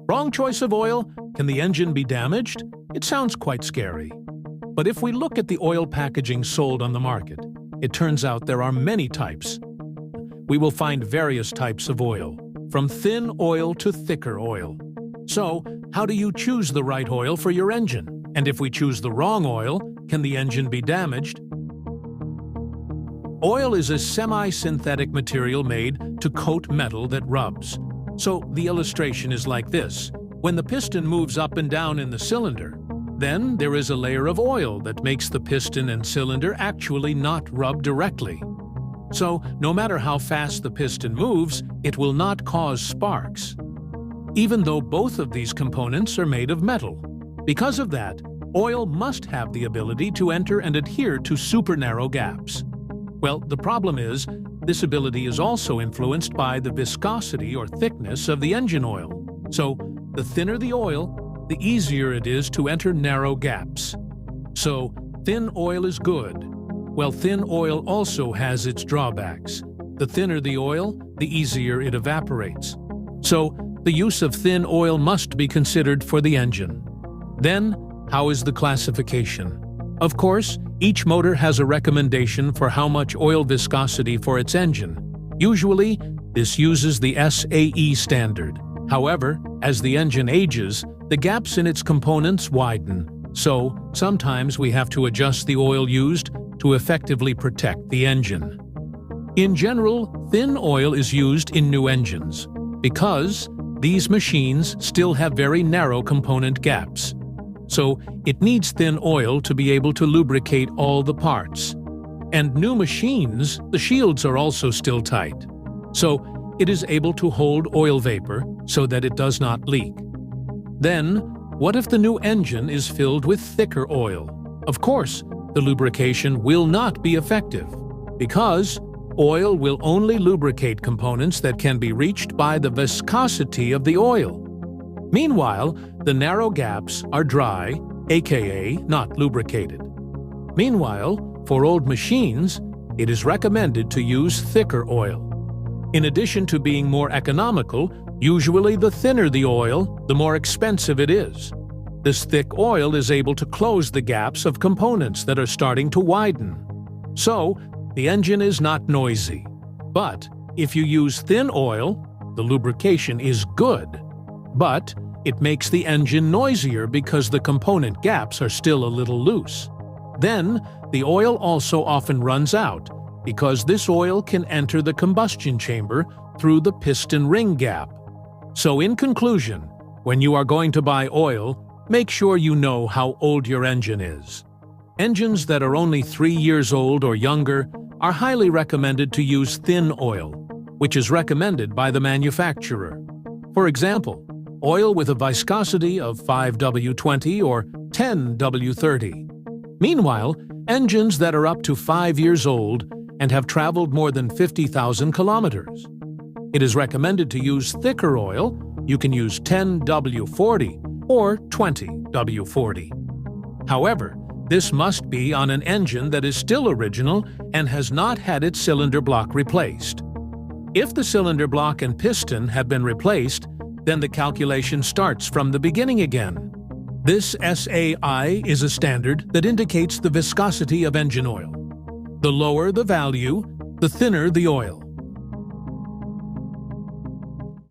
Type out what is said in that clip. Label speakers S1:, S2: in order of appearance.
S1: Wrong choice of oil? Can the engine be damaged? It sounds quite scary. But if we look at the oil packaging sold on the market, it turns out there are many types. We will find various types of oil, from thin oil to thicker oil. So, how do you choose the right oil for your engine? And if we choose the wrong oil, can the engine be damaged? Oil is a semi-synthetic material made to coat metal that rubs. So the illustration is like this. When the piston moves up and down in the cylinder, then there is a layer of oil that makes the piston and cylinder actually not rub directly. So no matter how fast the piston moves, it will not cause sparks, even though both of these components are made of metal. Because of that, oil must have the ability to enter and adhere to super narrow gaps. Well, the problem is, this ability is also influenced by the viscosity or thickness of the engine oil. So, the thinner the oil, the easier it is to enter narrow gaps. So, thin oil is good. Well, thin oil also has its drawbacks. The thinner the oil, the easier it evaporates. So, the use of thin oil must be considered for the engine. Then, how is the classification? Of course, each motor has a recommendation for how much oil viscosity for its engine. Usually, this uses the SAE standard. However, as the engine ages, the gaps in its components widen. So, sometimes we have to adjust the oil used to effectively protect the engine. In general, thin oil is used in new engines because these machines still have very narrow component gaps. So it needs thin oil to be able to lubricate all the parts. And new machines, the shields are also still tight. So it is able to hold oil vapor so that it does not leak. Then, what if the new engine is filled with thicker oil? Of course, the lubrication will not be effective because oil will only lubricate components that can be reached by the viscosity of the oil. Meanwhile, the narrow gaps are dry, aka not lubricated. Meanwhile, for old machines, it is recommended to use thicker oil. In addition to being more economical, usually the thinner the oil, the more expensive it is. This thick oil is able to close the gaps of components that are starting to widen. So, the engine is not noisy. But if you use thin oil, the lubrication is good. But it makes the engine noisier because the component gaps are still a little loose. Then, the oil also often runs out because this oil can enter the combustion chamber through the piston ring gap. So in conclusion, when you are going to buy oil, make sure you know how old your engine is. Engines that are only 3 years old or younger are highly recommended to use thin oil, which is recommended by the manufacturer. For example, oil with a viscosity of 5W20 or 10W30. Meanwhile, engines that are up to 5 years old and have traveled more than 50,000 kilometers. It is recommended to use thicker oil. You can use 10W40 or 20W40. However, this must be on an engine that is still original and has not had its cylinder block replaced. If the cylinder block and piston have been replaced, then the calculation starts from the beginning again. This SAI is a standard that indicates the viscosity of engine oil. The lower the value, the thinner the oil.